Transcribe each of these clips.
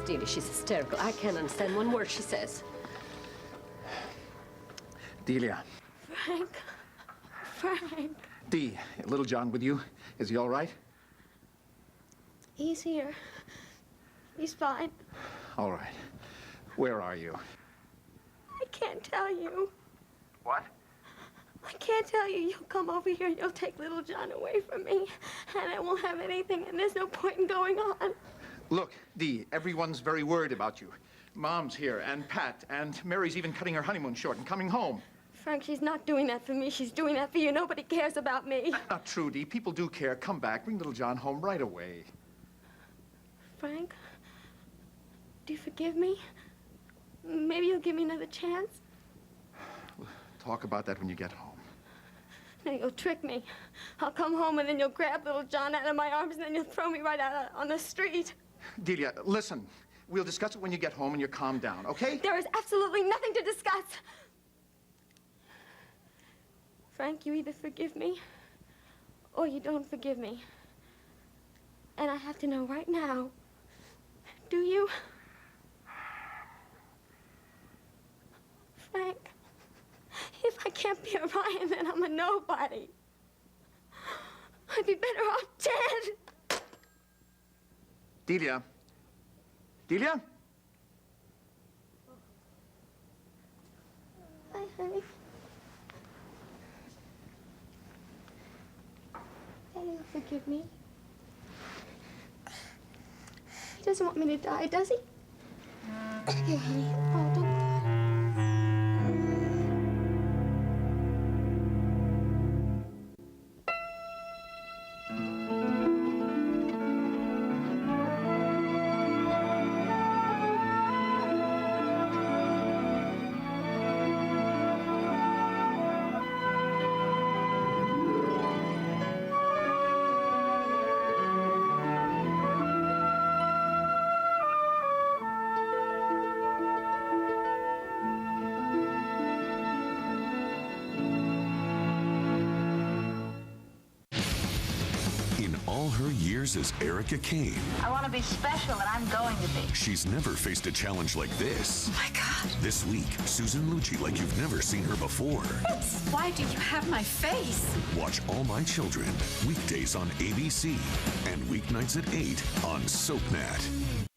Delia, she's hysterical. I can't understand one word she says. Delia. Frank. Dee, little John with you? Is he all right? He's here. He's fine. All right. Where are you? I can't tell you. What? I can't tell you. You'll come over here and you'll take little John away from me. And I won't have anything, and there's no point in going on. Look, Dee, everyone's very worried about you. Mom's here, and Pat, and Mary's even cutting her honeymoon short and coming home. Frank, she's not doing that for me. She's doing that for you. Nobody cares about me. Not true, Dee. People do care. Come back. Bring little John home right away. Frank, do you forgive me? Maybe you'll give me another chance? We'll talk about that when you get home. Then you'll trick me. I'll come home and then you'll grab little John out of my arms and then you'll throw me right out on the street. Delia, listen. We'll discuss it when you get home and you're calmed down, okay? There is absolutely nothing to discuss. Frank, you either forgive me or you don't forgive me. And I have to know right now. Do you? Frank, if I can't be a Ryan, then I'm a nobody. I'd be better off dead. Delia. Delia? Hi, honey. Daddy'll forgive me. He doesn't want me to die, does he? Here, honey. Oh, don't cry. As Erica Kane. I want to be special, and I'm going to be. She's never faced a challenge like this. Oh my God. This week, Susan Lucci like you've never seen her before. Why do you have my face? Watch All My Children, weekdays on ABC, and weeknights at 8 on SoapNet.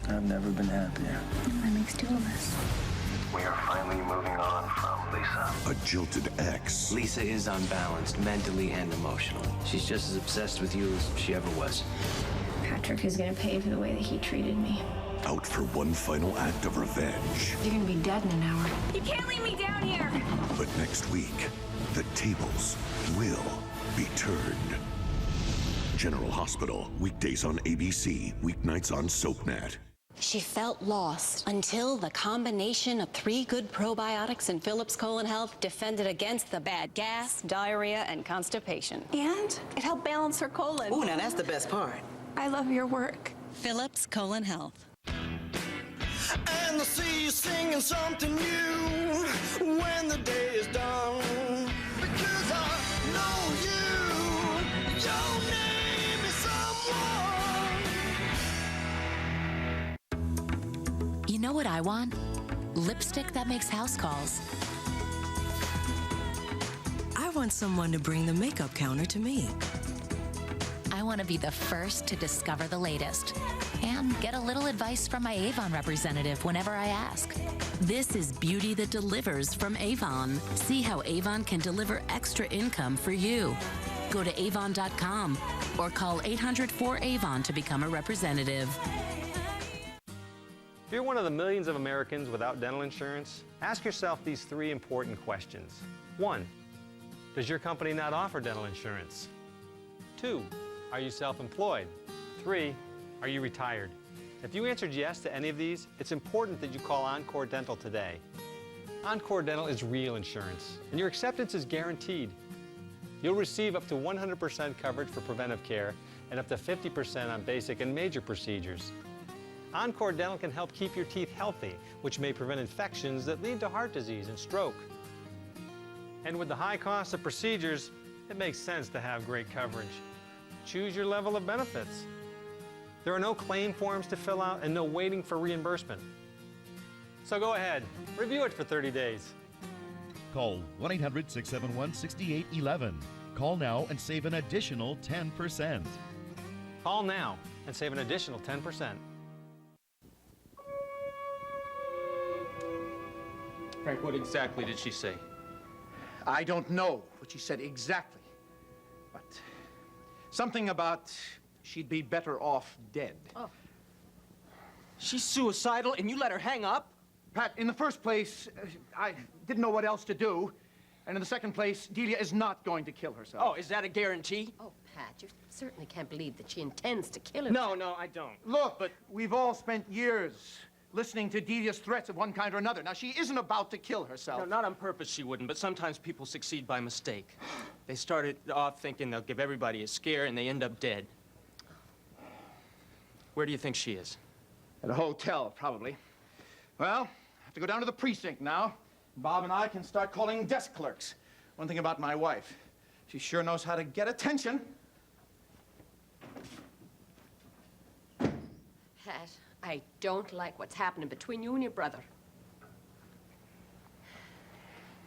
I've never been happier. That makes two of us. We are finally moving on from Lisa. A jilted ex. Lisa is unbalanced mentally and emotionally. She's just as obsessed with you as she ever was. Patrick is going to pay for the way that he treated me. Out for one final act of revenge. You're going to be dead in an hour. You can't leave me down here. But next week, the tables will be turned. General Hospital, weekdays on ABC, weeknights on SoapNet. She felt lost until the combination of 3 good probiotics in Phillips Colon Health defended against the bad gas, diarrhea, and constipation. And it helped balance her colon. Ooh, now that's the best part. I love your work. Phillips Colon Health. And I see you singing something new when the day is done. Because I know you, your name is someone. You know what I want? Lipstick that makes house calls. I want someone to bring the makeup counter to me. I want to be the first to discover the latest and get a little advice from my Avon representative whenever I ask. This is beauty that delivers from Avon. See how Avon can deliver extra income for you. Go to avon.com or call 800-4AVON to become a representative. If you're one of the millions of Americans without dental insurance, ask yourself these 3 important questions. 1, does your company not offer dental insurance? 2, are you self-employed? 3, are you retired? If you answered yes to any of these, it's important that you call Encore Dental today. Encore Dental is real insurance, and your acceptance is guaranteed. You'll receive up to 100% coverage for preventive care and up to 50% on basic and major procedures. Encore Dental can help keep your teeth healthy, which may prevent infections that lead to heart disease and stroke. And with the high cost of procedures, it makes sense to have great coverage. Choose your level of benefits. There are no claim forms to fill out and no waiting for reimbursement. So go ahead, review it for 30 days. Call 1-800-671-6811. Call now and save an additional 10%. Call now and save an additional 10%. Frank, what exactly did she say? I don't know what she said exactly, but something about she'd be better off dead. Oh. She's suicidal and you let her hang up? Pat, in the first place, I didn't know what else to do. And in the second place, Delia is not going to kill herself. Oh, is that a guarantee? Oh, Pat, you certainly can't believe that she intends to kill herself. No, I don't. Look, but we've all spent years listening to Delia's threats of one kind or another. Now, she isn't about to kill herself. No, not on purpose she wouldn't, but sometimes people succeed by mistake. They started off thinking they'll give everybody a scare and they end up dead. Where do you think she is? At a hotel, probably. Well, I have to go down to the precinct now. Bob and I can start calling desk clerks. One thing about my wife, she sure knows how to get attention. Pat, I don't like what's happening between you and your brother.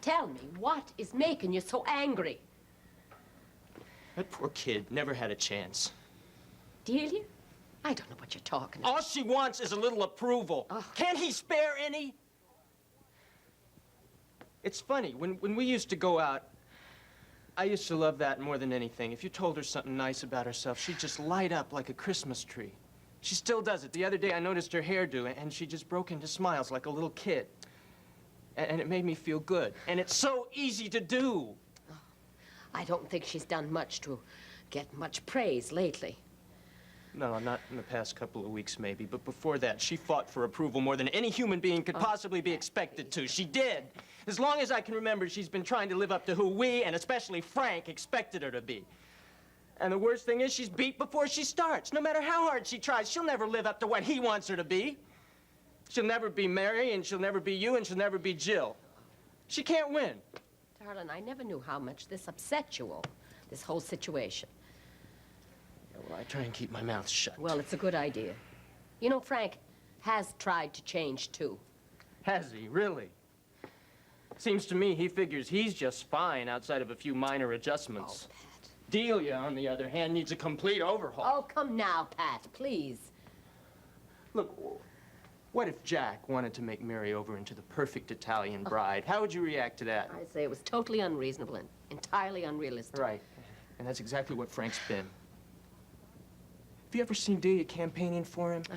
Tell me, what is making you so angry? That poor kid never had a chance. Delia? I don't know what you're talking about. All she wants is a little approval. Oh. Can't he spare any? It's funny, when we used to go out, I used to love that more than anything. If you told her something nice about herself, she'd just light up like a Christmas tree. She still does it. The other day, I noticed her hairdo, and she just broke into smiles like a little kid. And it made me feel good. And it's so easy to do. Oh, I don't think she's done much to get much praise lately. No, not in the past couple of weeks, maybe. But before that, she fought for approval more than any human being could possibly be expected to. She did. As long as I can remember, she's been trying to live up to who we, and especially Frank, expected her to be. And the worst thing is she's beat before she starts. No matter how hard she tries, she'll never live up to what he wants her to be. She'll never be Mary, and she'll never be you, and she'll never be Jill. She can't win. Darling, I never knew how much this upset you all, this whole situation. Well, I try and keep my mouth shut. Well, it's a good idea. You know, Frank has tried to change, too. Has he? Really? Seems to me he figures he's just fine outside of a few minor adjustments. Oh, Pat. Delia, on the other hand, needs a complete overhaul. Oh, come now, Pat, please. Look, what if Jack wanted to make Mary over into the perfect Italian bride? How would you react to that? I'd say it was totally unreasonable and entirely unrealistic. Right. And that's exactly what Frank's been. Have you ever seen Delia campaigning for him? Oh.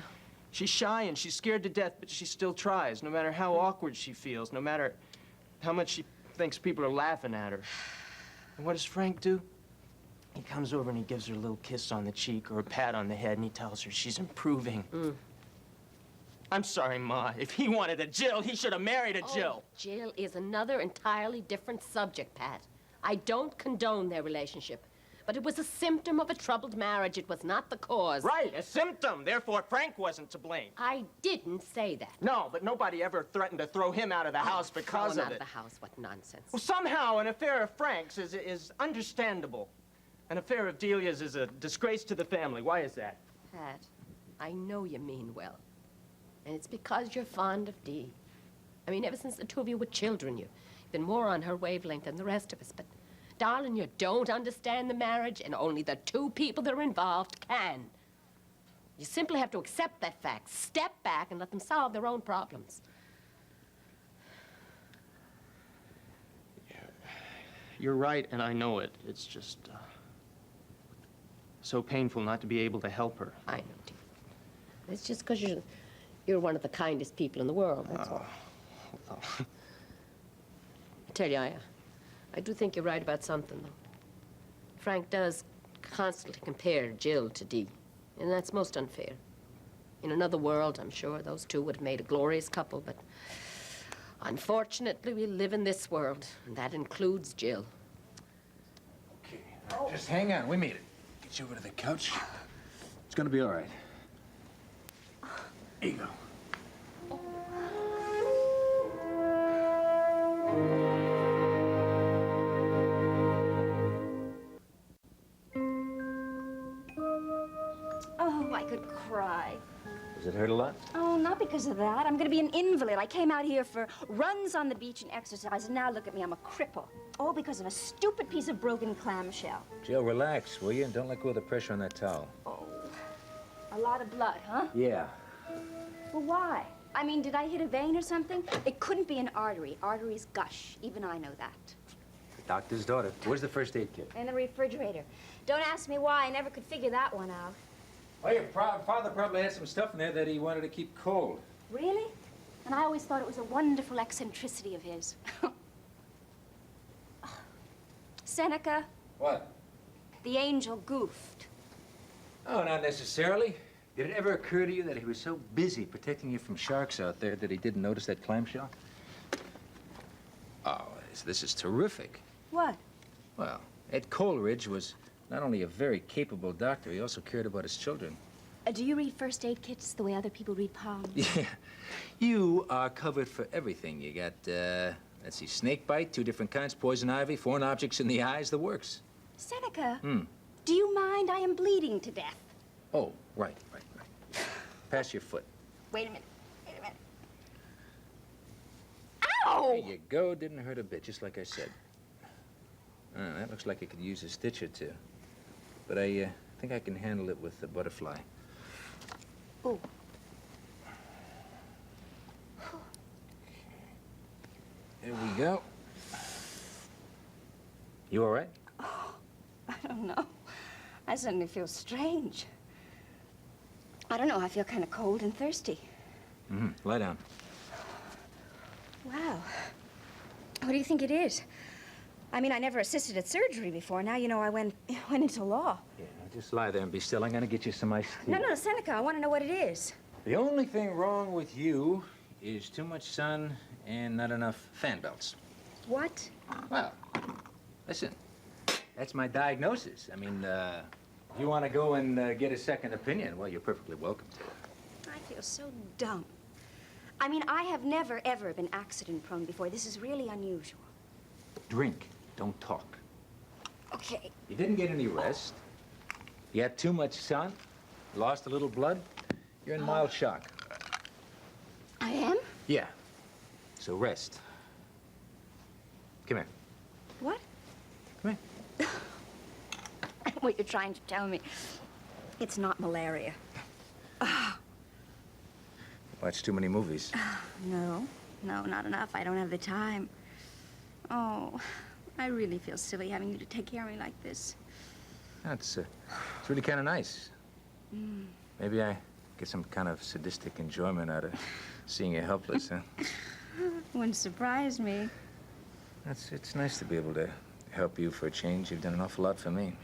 She's shy and she's scared to death, but she still tries, no matter how awkward she feels, no matter how much she thinks people are laughing at her. And what does Frank do? He comes over and he gives her a little kiss on the cheek or a pat on the head, and he tells her she's improving. I'm sorry, Ma. If he wanted a Jill, he should have married a Jill. Jill is another entirely different subject, Pat. I don't condone their relationship. But it was a symptom of a troubled marriage. It was not the cause. Right, a symptom. Therefore, Frank wasn't to blame. I didn't say that. No, but nobody ever threatened to throw him out of the house because throw him of out it. of the house, what nonsense. Well, somehow an affair of Frank's is understandable. An affair of Delia's is a disgrace to the family. Why is that? Pat, I know you mean well. And it's because you're fond of Dee. I mean, ever since the two of you were children, you've been more on her wavelength than the rest of us. But, darling, you don't understand the marriage, and only the two people that are involved can. You simply have to accept that fact, step back, and let them solve their own problems. You're right, and I know it. It's just so painful not to be able to help her. I know, Dee. It's just because you're one of the kindest people in the world, that's all. Well. I tell you, I do think you're right about something, though. Frank does constantly compare Jill to Dee, and that's most unfair. In another world, I'm sure those two would have made a glorious couple, but unfortunately, we live in this world, and that includes Jill. Okay, just hang on. We made it. Get you over to the couch. It's gonna be all right. Here you go. Oh, I could cry. Does it hurt a lot? Oh, not because of that. I'm gonna be an invalid. I came out here for runs on the beach and exercise, and now look at me, I'm a cripple. All because of a stupid piece of broken clamshell. Jill, relax, will you? And don't let go of the pressure on that towel. Oh, a lot of blood, huh? Yeah. Well, why? I mean, did I hit a vein or something? It couldn't be an artery. Arteries gush. Even I know that. The doctor's daughter. Where's the first aid kit? In the refrigerator. Don't ask me why. I never could figure that one out. Oh, your father probably had some stuff in there that he wanted to keep cold. Really? And I always thought it was a wonderful eccentricity of his. Seneca. What? The angel goofed. Oh, not necessarily. Did it ever occur to you that he was so busy protecting you from sharks out there that he didn't notice that clamshell? Oh, this is terrific. What? Well, Ed Coleridge was not only a very capable doctor, he also cared about his children. Do you read first aid kits the way other people read palms? Yeah. You are covered for everything. You got, let's see, snake bite, 2 different kinds, poison ivy, foreign objects in the eyes, the works. Seneca, do you mind? I am bleeding to death. Oh, right. Pass your foot. Wait a minute. Ow! There you go. Didn't hurt a bit, just like I said. That looks like it could use a stitch or 2. But I think I can handle it with the butterfly. Oh. There we go. You all right? Oh, I don't know. I suddenly feel strange. I don't know. I feel kind of cold and thirsty. Lie down. Wow. What do you think it is? I mean, I never assisted at surgery before. Now, you know, I went into law. Yeah, just lie there and be still. I'm gonna get you some iced tea. No, Seneca, I want to know what it is. The only thing wrong with you is too much sun and not enough fan belts. What? Well, listen, that's my diagnosis. I mean, if you want to go and get a second opinion, well, you're perfectly welcome to. I feel so dumb. I mean, I have never, ever been accident-prone before. This is really unusual. Drink, don't talk. Okay. You didn't get any rest. You had too much sun, lost a little blood. You're in mild shock. I am? Yeah. So rest. Come here. What? Come here. What you're trying to tell me, it's not malaria. Watch too many movies. No, not enough. I don't have the time. Oh, I really feel silly having you to take care of me like this. It's really kind of nice. Maybe I get some kind of sadistic enjoyment out of seeing you helpless, huh? Wouldn't surprise me. It's nice to be able to help you for a change. You've done an awful lot for me.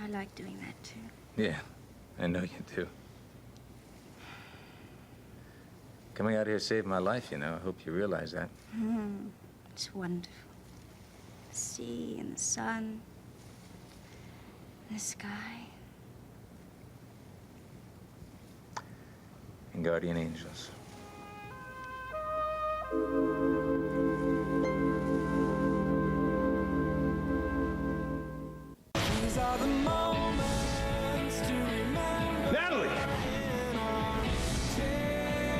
I like doing that, too. Yeah, I know you do. Coming out here saved my life, you know. I hope you realize that. It's wonderful. The sea and the sun, and the sky. And guardian angels. These are the moments to remember. Natalie!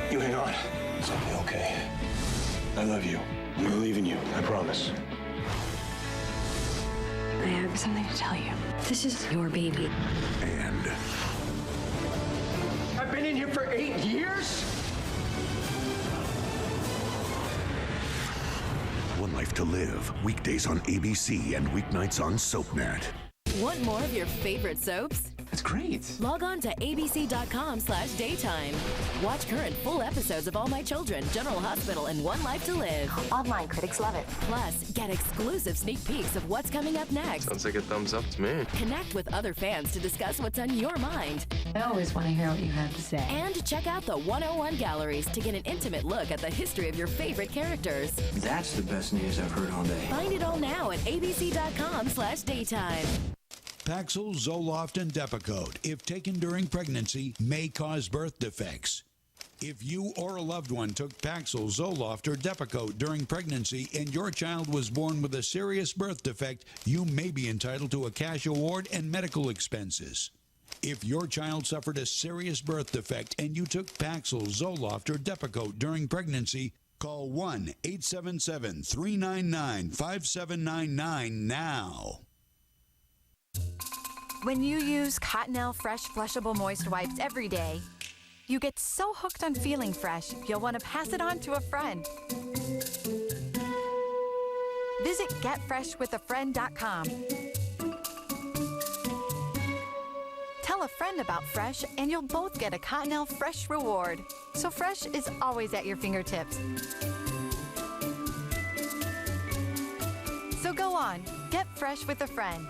You hang on. It's gonna be okay. I love you. I'm believing you. I promise. I have something to tell you. This is your baby. And I've been in here for 8 years? One Life to Live, weekdays on ABC and weeknights on SoapNet. Want more of your favorite soaps? That's great. Log on to abc.com/daytime. Watch current full episodes of All My Children, General Hospital, and One Life to Live. Online critics love it. Plus, get exclusive sneak peeks of what's coming up next. Sounds like a thumbs up to me. Connect with other fans to discuss what's on your mind. I always want to hear what you have to say. And check out the 101 galleries to get an intimate look at the history of your favorite characters. That's the best news I've heard all day. Find it all now at abc.com/daytime. Paxil, Zoloft, and Depakote, if taken during pregnancy, may cause birth defects. If you or a loved one took Paxil, Zoloft, or Depakote during pregnancy and your child was born with a serious birth defect, you may be entitled to a cash award and medical expenses. If your child suffered a serious birth defect and you took Paxil, Zoloft, or Depakote during pregnancy, call 1-877-399-5799 now. When you use Cottonelle Fresh Flushable Moist Wipes every day, you get so hooked on feeling fresh, you'll want to pass it on to a friend. Visit getfreshwithafriend.com. Tell a friend about Fresh, and you'll both get a Cottonelle Fresh reward. So Fresh is always at your fingertips. So go on, get fresh with a friend.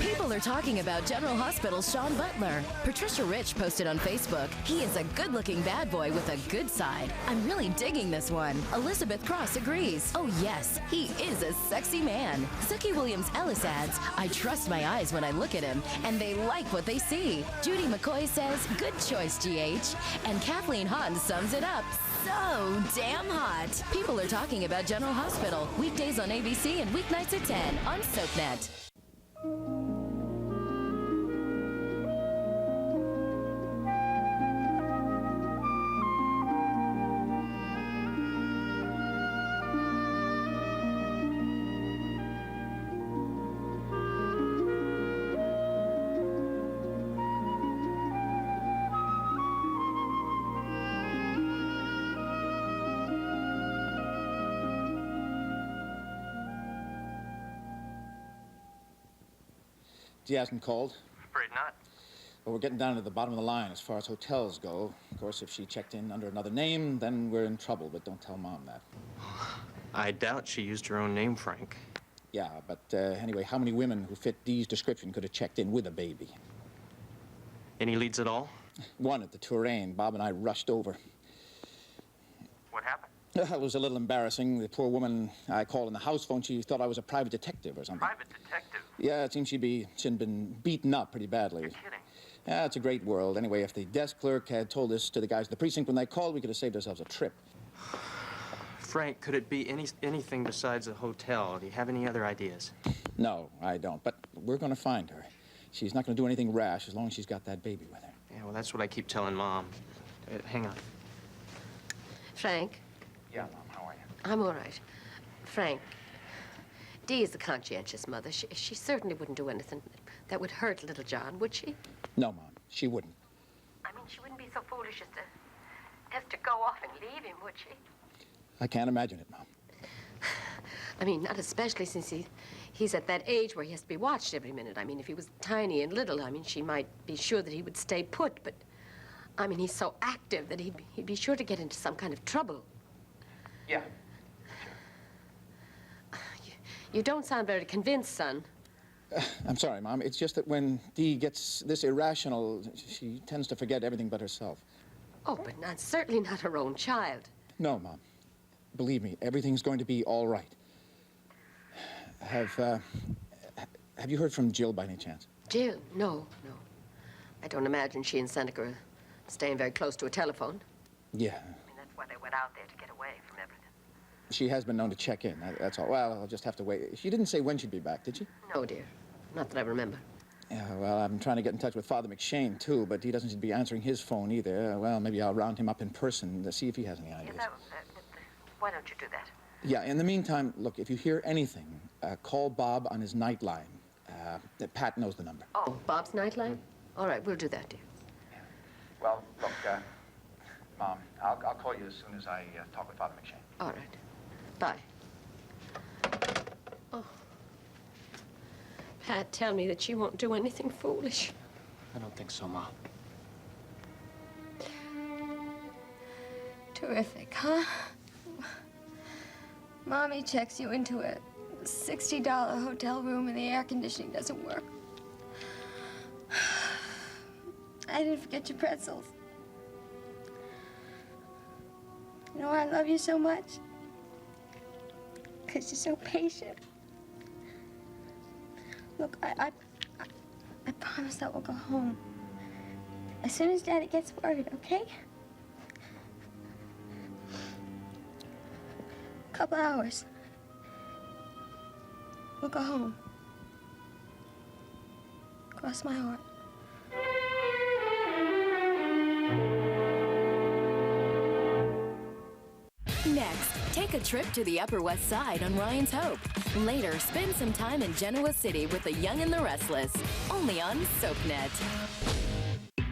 People are talking about General Hospital's Sean Butler. Patricia Rich posted on Facebook, he is a good-looking bad boy with a good side. I'm really digging this one. Elizabeth Cross agrees. Oh yes, he is a sexy man. Zookie Williams-Ellis adds, I trust my eyes when I look at him, and they like what they see. Judy McCoy says, good choice, GH. And Kathleen Hahn sums it up. So damn hot. People are talking about General Hospital. Weekdays on ABC and weeknights at 10 on SoapNet. She hasn't called. Afraid not. Well, we're getting down to the bottom of the line as far as hotels go. Of course, if she checked in under another name, then we're in trouble, but don't tell Mom that. I doubt she used her own name, Frank. Yeah, but anyway, how many women who fit Dee's description could have checked in with a baby? Any leads at all? One at the Touraine. Bob and I rushed over. What happened? It was a little embarrassing. The poor woman I called on the house phone, she thought I was a private detective or something. Private detective? Yeah, it seems she'd been beaten up pretty badly. You're kidding. Yeah, it's a great world. Anyway, if the desk clerk had told this to the guys at the precinct when they called, we could have saved ourselves a trip. Frank, could it be anything besides a hotel? Do you have any other ideas? No, I don't. But we're going to find her. She's not going to do anything rash as long as she's got that baby with her. Yeah, well, that's what I keep telling Mom. Hang on. Frank? Yeah, Mom, how are you? I'm all right. Frank, Dee is a conscientious mother. She certainly wouldn't do anything that would hurt little John, would she? No, Mom, she wouldn't. I mean, she wouldn't be so foolish as to go off and leave him, would she? I can't imagine it, Mom. I mean, not especially since he's at that age where he has to be watched every minute. I mean, if he was tiny and little, I mean, she might be sure that he would stay put, but, I mean, he's so active that he'd be sure to get into some kind of trouble. Yeah. You don't sound very convinced, son. I'm sorry, Mom. It's just that when Dee gets this irrational, she tends to forget everything but herself. Oh, but certainly not her own child. No, Mom. Believe me, everything's going to be all right. Have you heard from Jill by any chance? Jill? No. I don't imagine she and Seneca are staying very close to a telephone. Yeah. I mean, that's why they went out there, to get away from everything. She has been known to check in, that's all. Well, I'll just have to wait. She didn't say when she'd be back, did she? No, dear. Not that I remember. Yeah, well, I'm trying to get in touch with Father McShane, too, but he doesn't seem to be answering his phone either. Well, maybe I'll round him up in person to see if he has any ideas. Why don't you do that? Yeah, in the meantime, look, if you hear anything, call Bob on his night line. Pat knows the number. Oh, Bob's nightline? All right, we'll do that, dear. Yeah. Well, look, Mom, I'll call you as soon as I talk with Father McShane. All right. Bye. Oh. Pat, tell me that she won't do anything foolish. I don't think so, Mom. Terrific, huh? Mommy checks you into a $60 hotel room and the air conditioning doesn't work. I didn't forget your pretzels. You know why I love you so much? Because you're so patient. Look, I promise that we'll go home as soon as Daddy gets worried, okay? Couple hours. We'll go home. Cross my heart. Next, take a trip to the Upper West Side on Ryan's Hope. Later, spend some time in Genoa City with the Young and the Restless, only on SoapNet.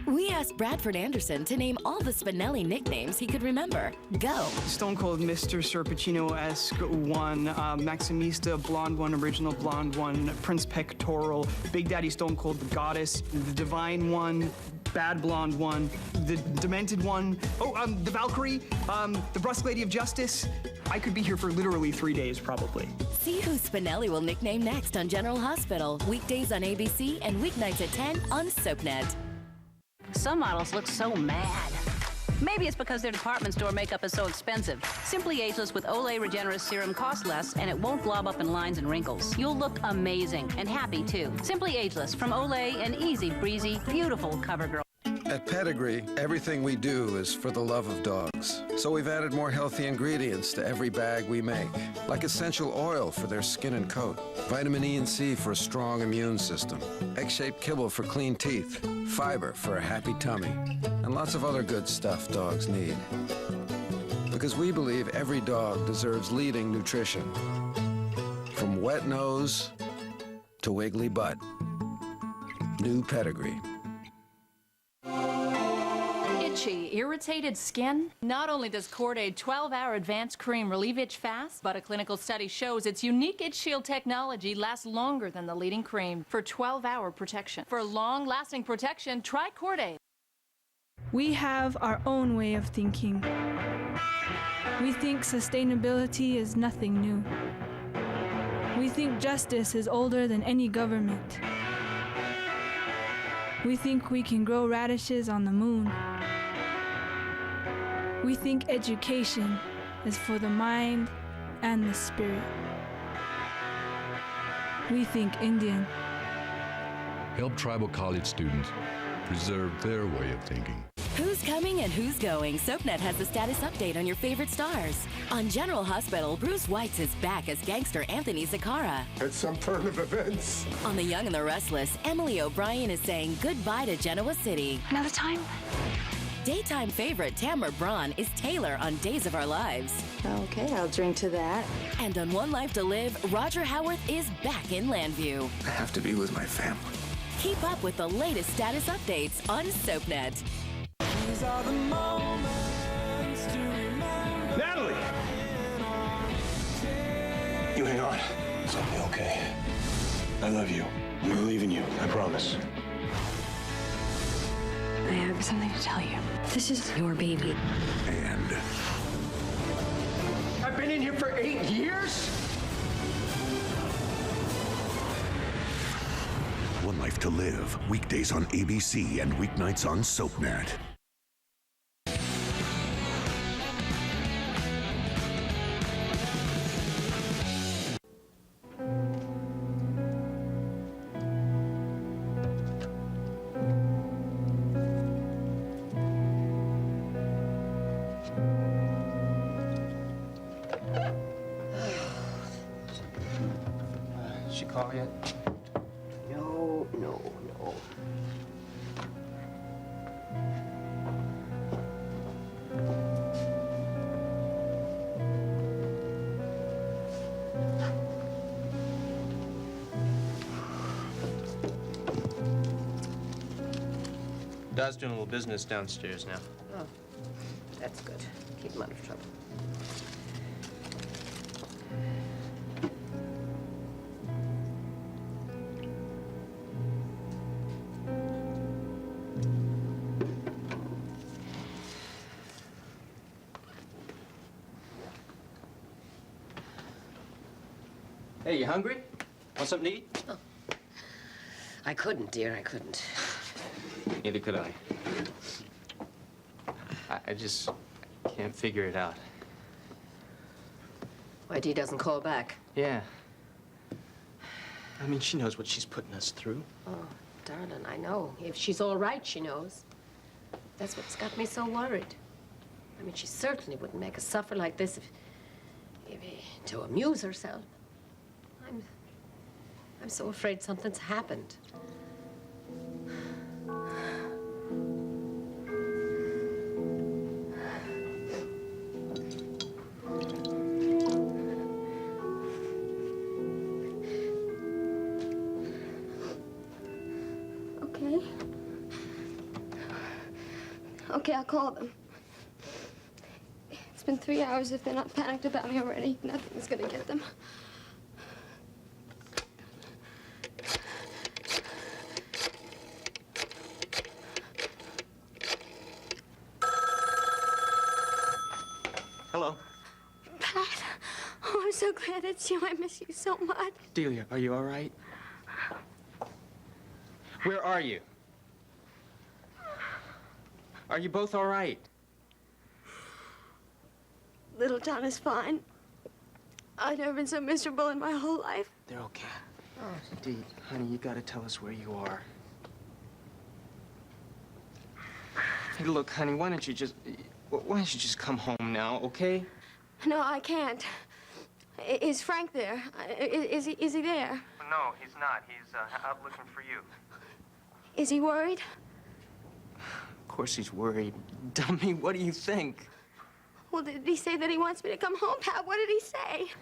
We asked Bradford Anderson to name all the Spinelli nicknames he could remember. Go. Stone Cold Mr. Serpacino-esque one, Maximista, Blonde One, Original Blonde One, Prince Pectoral, Big Daddy Stone Cold, the Goddess, the Divine One, Bad Blonde One, the Demented One, the Valkyrie, the Brusque Lady of Justice. I could be here for literally 3 days, probably. See who Spinelli will nickname next on General Hospital, weekdays on ABC and weeknights at 10 on SoapNet. Some models look so mad. Maybe it's because their department store makeup is so expensive. Simply Ageless with Olay Regenerist Serum costs less, and it won't glob up in lines and wrinkles. You'll look amazing, and happy, too. Simply Ageless from Olay, an easy, breezy, beautiful CoverGirl. At Pedigree, everything we do is for the love of dogs. So we've added more healthy ingredients to every bag we make, like essential oil for their skin and coat, vitamin E and C for a strong immune system, egg-shaped kibble for clean teeth, fiber for a happy tummy, and lots of other good stuff dogs need. Because we believe every dog deserves leading nutrition. From wet nose to wiggly butt. New Pedigree. Itchy, irritated skin? Not only does Cordaid 12-hour advanced cream relieve itch fast, but a clinical study shows its unique Itch Shield technology lasts longer than the leading cream for 12-hour protection. For long-lasting protection, try Cordaid. We have our own way of thinking. We think sustainability is nothing new. We think justice is older than any government. We think we can grow radishes on the moon. We think education is for the mind and the spirit. We think Indian. Help tribal college students preserve their way of thinking. Who's coming and who's going? SoapNet has the status update on your favorite stars. On General Hospital, Bruce Weitz is back as gangster Anthony Zaccara. At some turn of events. On The Young and the Restless, Emily O'Brien is saying goodbye to Genoa City. Another time? Daytime favorite Tamara Braun is Taylor on Days of Our Lives. Okay, I'll drink to that. And on One Life to Live, Roger Howarth is back in Landview. I have to be with my family. Keep up with the latest status updates on SoapNet. These are the moments to remember. Natalie! You hang on. It's gonna be okay. I love you. I'm never leaving you. I promise. I have something to tell you. This is your baby. And I've been in here for 8 years? One Life to Live, weekdays on ABC and weeknights on SoapNet. She call yet? No. Dad's doing a little business downstairs now. Oh, that's good. Keep him out of trouble. Hey, you hungry? Want something to eat? Oh. I couldn't, dear, I couldn't. Neither could I. I just can't figure it out. Why Dee doesn't call back? Yeah. I mean, she knows what she's putting us through. Oh, darling, I know. If she's all right, she knows. That's what's got me so worried. I mean, she certainly wouldn't make us suffer like this if to amuse herself. I'm so afraid something's happened. Okay. Okay, I'll call them. It's been 3 hours. If they're not panicked about me already, nothing's gonna get them. Hello. Pat, oh, I'm so glad it's you. I miss you so much. Delia, are you all right? Where are you? Are you both all right? Little John is fine. I've never been so miserable in my whole life. They're okay. Oh, Dee, honey, you gotta tell us where you are. Hey, look, honey, why don't you just come home now, okay? No, I can't. Is Frank there? Is he there? No, he's not. He's out looking for you. Is he worried? Of course he's worried. Dummy, what do you think? Well, did he say that he wants me to come home, Pat? What did he say?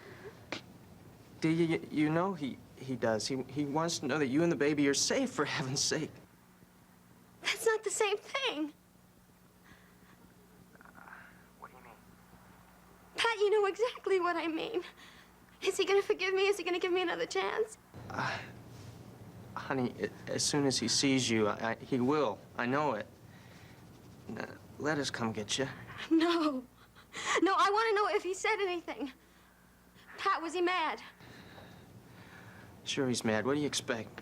Dee, you know he does. He wants to know that you and the baby are safe, for heaven's sake. That's not the same thing. What do you mean? Pat, you know exactly what I mean. Is he gonna forgive me? Is he gonna give me another chance? Honey, as soon as he sees you, he will. I know it. Let us come get you. No. No, I want to know if he said anything. Pat, was he mad? Sure he's mad. What do you expect?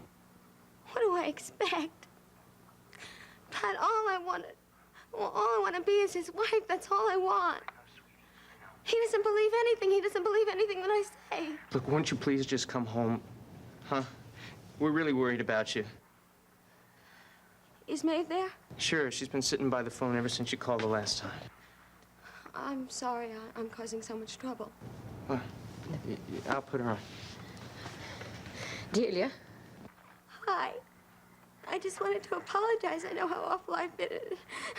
What do I expect? Pat, all I want to be is his wife. That's all I want. He doesn't believe anything. He doesn't believe anything that I say. Look, won't you please just come home? Huh? We're really worried about you. Is Maeve there? Sure, she's been sitting by the phone ever since you called the last time. I'm sorry. I'm causing so much trouble. Well, I'll put her on. Delia? Hi. I just wanted to apologize. I know how awful I've been.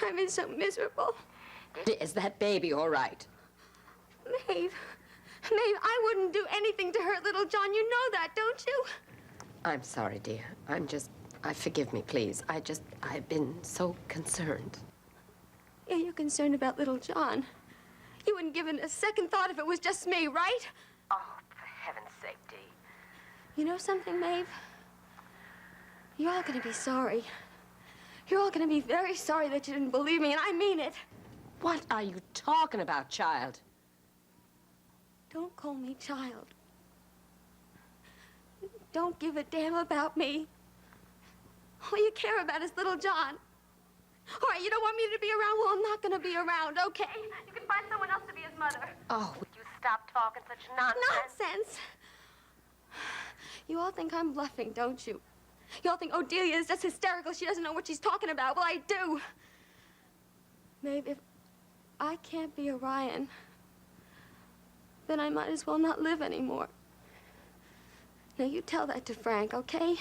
I've been so miserable. Is that baby all right? Maeve, I wouldn't do anything to hurt little John. You know that, don't you? I'm sorry, dear. Forgive me, please. I've been so concerned. Yeah, you're concerned about little John. You wouldn't give it a second thought if it was just me, right? Oh, for heaven's sake, Dee. You know something, Maeve? You're all gonna be sorry. You're all gonna be very sorry that you didn't believe me, and I mean it. What are you talking about, child? Don't call me child. Don't give a damn about me. All you care about is little John. All right, you don't want me to be around? Well, I'm not gonna be around, okay? You can find someone else to be his mother. Oh, would you stop talking such nonsense? Nonsense? You all think I'm bluffing, don't you? You all think, oh, Delia is just hysterical. She doesn't know what she's talking about. Well, I do. Maybe if I can't be Orion, then I might as well not live anymore. Now, you tell that to Frank, okay?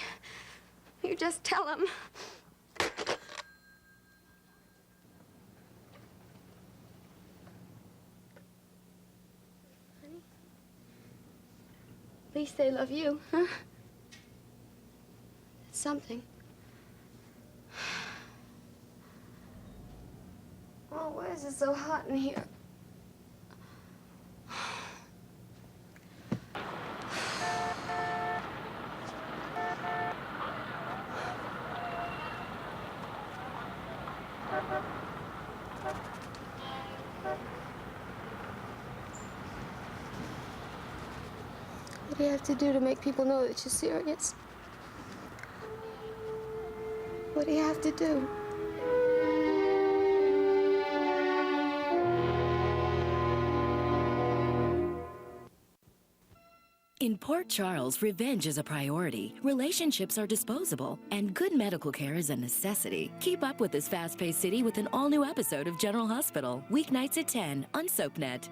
You just tell him. Honey? At least they love you, huh? It's something. Oh, why is it so hot in here? What do you have to do to make people know that you're serious? What do you have to do? In Port Charles, revenge is a priority, relationships are disposable, and good medical care is a necessity. Keep up with this fast-paced city with an all-new episode of General Hospital, weeknights at 10 on SoapNet.